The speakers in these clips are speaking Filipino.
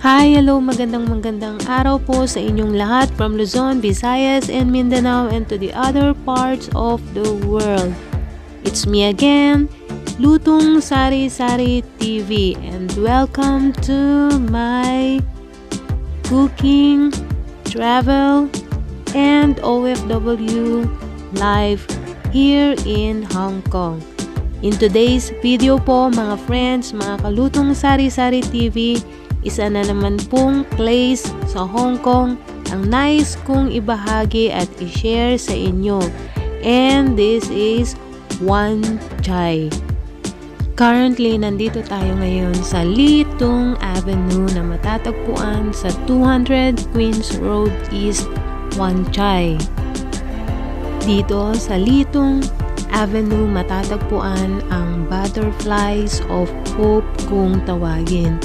Hi, hello, magandang araw po sa inyong lahat from Luzon, Visayas, and Mindanao and to the other parts of the world. It's me again, LUTONG SARI SARI TV, and welcome to my cooking, travel, and OFW life here in Hong Kong. In today's video po mga friends, mga kalutong Sari Sari TV, isa na naman pong place sa Hong Kong ang nais kong ibahagi at i-share sa inyo. And this is Wan Chai. Currently, nandito tayo ngayon sa LEE TUNG AVENUE na matatagpuan sa 200 Queens Road East, Wan Chai. Dito sa LEE TUNG Avenue matatagpuan ang Butterflies of Hope kung tawagin.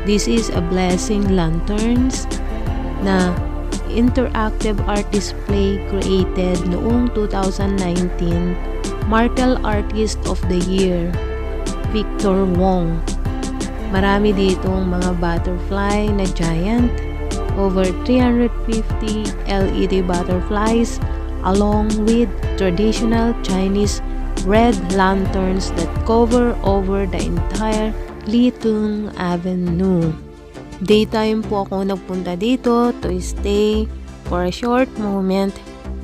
This is a blessing lanterns na interactive art display created noong 2019 Martial Artist of the Year Victor Wong. Marami ditong mga butterfly na giant, over 350 LED butterflies along with traditional Chinese red lanterns that cover over the entire LEE TUNG Avenue. Daytime po ako nagpunta dito to stay for a short moment,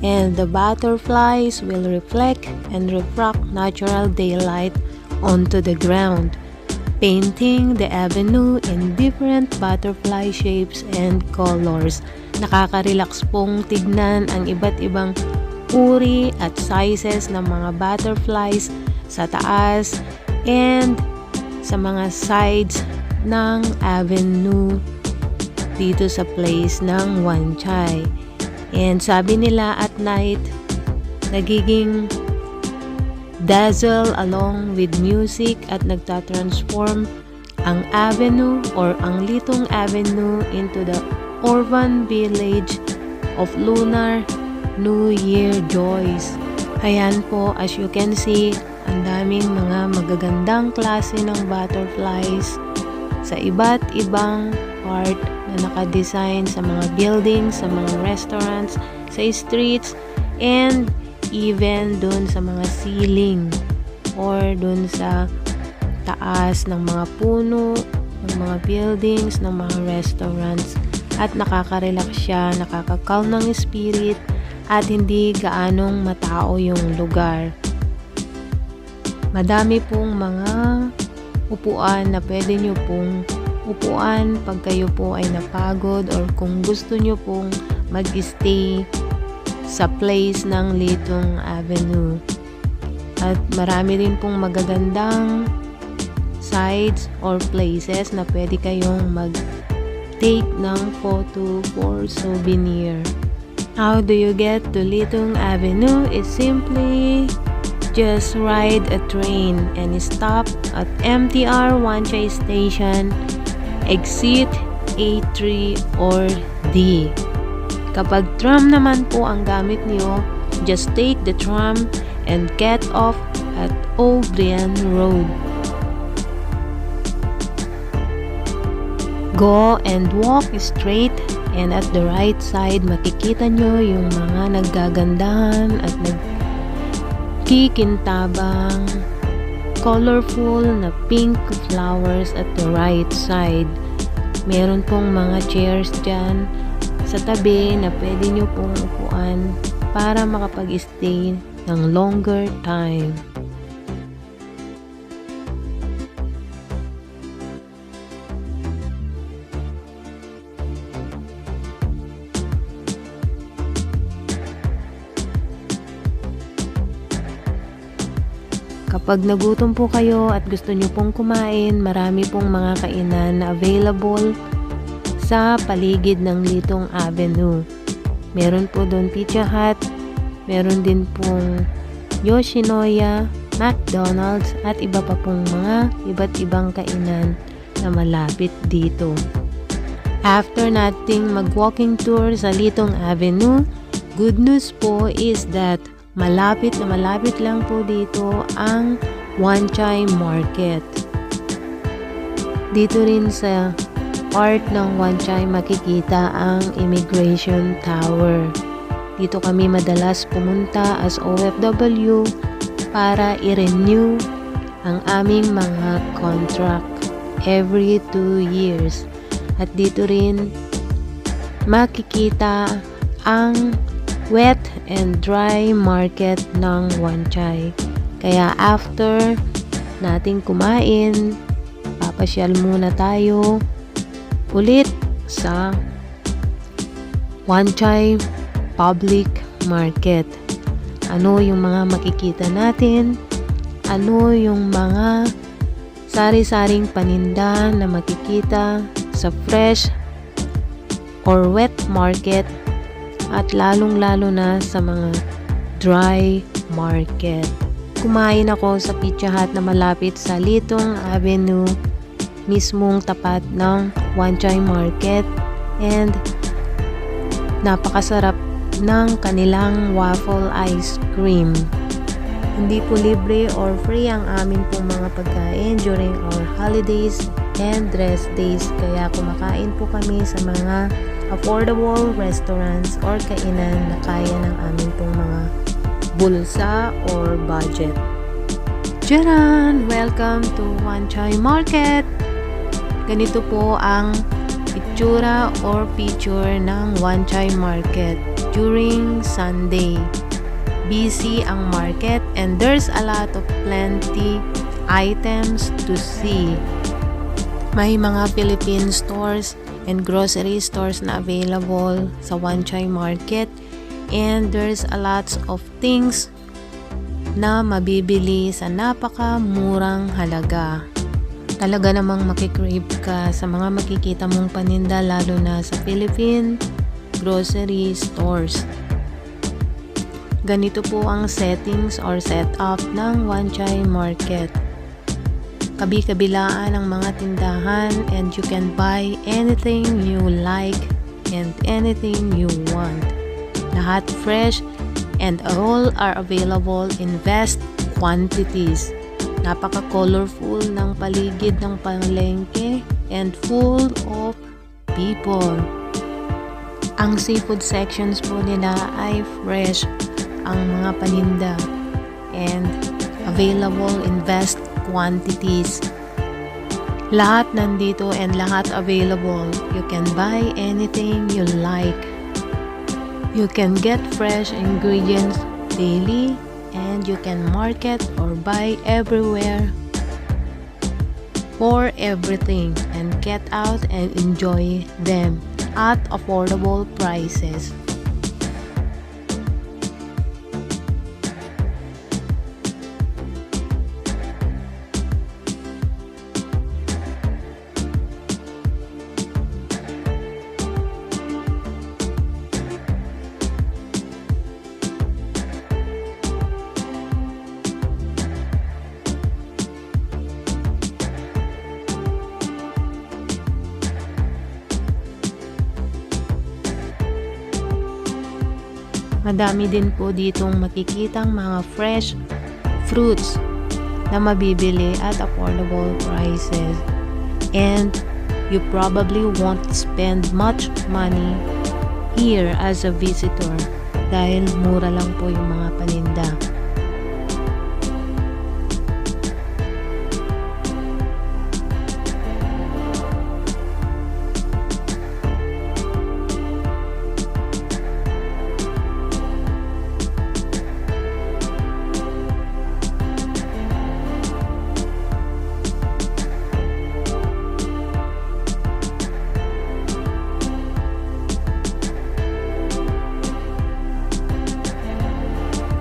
and the butterflies will reflect and refract natural daylight onto the ground, painting the avenue in different butterfly shapes and colors. Nakaka-relax pong tignan ang iba't ibang uri at sizes ng mga butterflies sa taas and sa mga sides ng avenue dito sa place ng Wan Chai. And sabi nila at night nagiging dazzle along with music at nagtatransform ang avenue or ang LEE TUNG Avenue into the urban village of Lunar New Year joys. Ayan po, as you can see, ang daming mga magagandang klase ng butterflies sa iba't ibang part na nakadesign sa mga buildings, sa mga restaurants, sa streets, and even dun sa mga ceiling or dun sa taas ng mga puno, ng mga buildings, ng mga restaurants. At nakaka-relax siya, nakaka-calm ng spirit, at hindi gaanong matao yung lugar. Madami pong mga upuan na pwede nyo pong upuan pag kayo po ay napagod or kung gusto nyo pong mag-stay sa place ng LEE TUNG Avenue. At marami rin pong magagandang sites or places na pwede kayong mag-take ng photo for souvenir. How do you get to LEE TUNG Avenue? It's simply just ride a train and stop at MTR Wan Chai Station, exit A3 or D. Kapag tram naman po ang gamit niyo, just take the tram and get off at O'Brien Road. Go and walk straight, and at the right side makikita nyo yung mga naggagandahan at nagkikintabang colorful na pink flowers at the right side. Meron pong mga chairs dyan sa tabi na pwede nyo pong upuan para makapag-stay ng longer time. Kapag nagutom po kayo at gusto nyo pong kumain, marami pong mga kainan na available sa paligid ng LEE TUNG Avenue. Meron po doon Pizza Hut, meron din pong Yoshinoya, McDonald's at iba pa pong mga iba't ibang kainan na malapit dito. After nating mag-walking tour sa LEE TUNG Avenue, good news po is that malapit na malapit lang po dito ang Wan Chai Market. Dito rin sa part ng Wan Chai makikita ang Immigration Tower. Dito kami madalas pumunta as OFW para i-renew ang aming mga contract every 2 years. At dito rin makikita ang wet and dry market ng Wan Chai. Kaya after nating kumain, papasyal muna tayo ulit sa Wan Chai Public Market. Ano yung mga makikita natin? Ano yung mga sari-saring paninda na makikita sa fresh or wet market at lalong-lalo na sa mga dry market. Kumain ako sa Pizza Hut na malapit sa LEE TUNG AVENUE, mismong tapat ng Wan Chai Market, and napakasarap ng kanilang waffle ice cream. Hindi po libre or free ang amin pong mga pagkain during our holidays and rest days, kaya kumakain po kami sa mga affordable restaurants or kainan na kaya ng amin pong mga bulsa or budget. Tcharan! Welcome to Wan Chai Market! Ganito po ang itsura or picture ng Wan Chai Market during Sunday. Busy ang market and there's a lot of plenty items to see. May mga Philippine stores and grocery stores na available sa Wan Chai Market, and there's a lots of things na mabibili sa napakamurang halaga. Talaga namang makikrave ka sa mga makikita mong paninda, lalo na sa Philippine grocery stores. Ganito po ang settings or setup ng Wan Chai Market. Kabi-kabilaan ang mga tindahan and you can buy anything you like and anything you want. Lahat fresh and all are available in vast quantities. Napaka-colorful ng paligid ng palengke and full of people. Ang seafood sections po nila ay fresh ang mga paninda and available in vast quantities. Lahat nandito and lahat available. You can buy anything you like. You can get fresh ingredients daily and you can market or buy everywhere for everything and get out and enjoy them at affordable prices. Madami din po ditong makikitang mga fresh fruits na mabibili at affordable prices. And you probably won't spend much money here as a visitor dahil mura lang po yung mga paninda.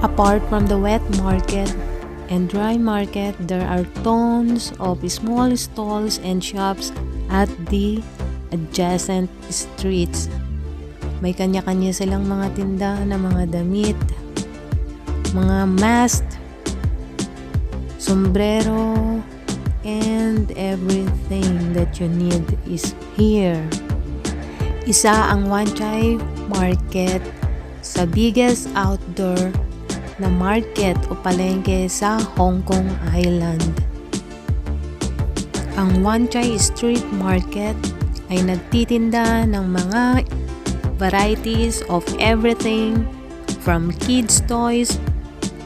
Apart from the wet market and dry market, there are tons of small stalls and shops at the adjacent streets. May kanya-kanya silang mga tinda na mga damit, mga mask, sombrero, and everything that you need is here. Isa ang Wan Chai Market sa biggest outdoor na market o palengke sa Hongkong Island. Ang Wan Chai Street Market ay nagtitinda ng mga varieties of everything from kids toys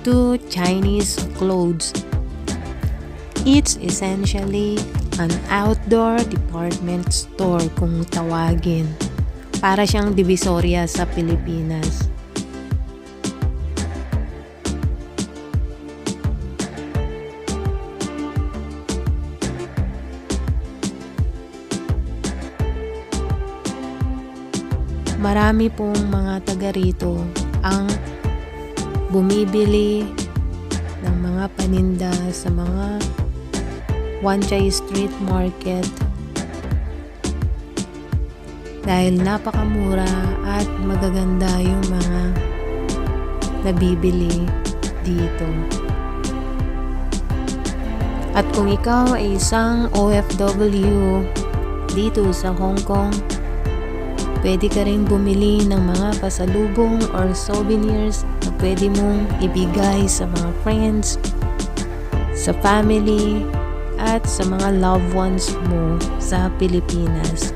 to Chinese clothes. It's essentially an outdoor department store kung tawagin. Para siyang Divisoria sa Pilipinas. Marami pong mga taga rito ang bumibili ng mga paninda sa mga Wan Chai Street Market dahil napakamura at magaganda yung mga nabibili dito. At kung ikaw ay isang OFW dito sa Hongkong, pwede ka rin bumili ng mga pasalubong or souvenirs na pwede mong ibigay sa mga friends, sa family, at sa mga loved ones mo sa Pilipinas.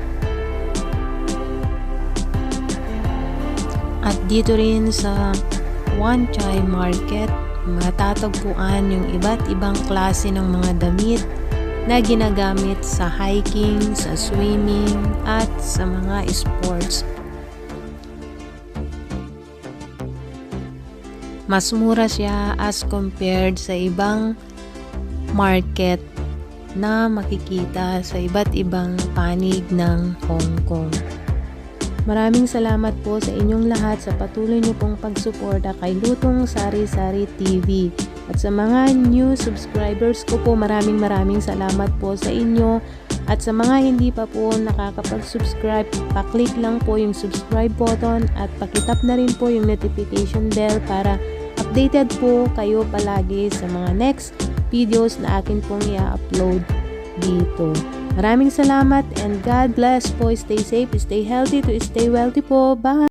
At dito rin sa Wan Chai Market, matatagpuan yung iba't ibang klase ng mga damit na ginagamit sa hiking, sa swimming, at sa mga sports. Mas mura siya as compared sa ibang market na makikita sa iba't ibang panig ng Hong Kong. Maraming salamat po sa inyong lahat sa patuloy niyo pong pagsuporta kay Lutong Sari Sari TV. At sa mga new subscribers ko po, maraming salamat po sa inyo. At sa mga hindi pa po nakakapag-subscribe, paklik lang po yung subscribe button at pakitap na rin po yung notification bell para updated po kayo palagi sa mga next videos na akin pong i-upload dito. Maraming salamat and God bless po. Stay safe, stay healthy, to stay wealthy po. Bye!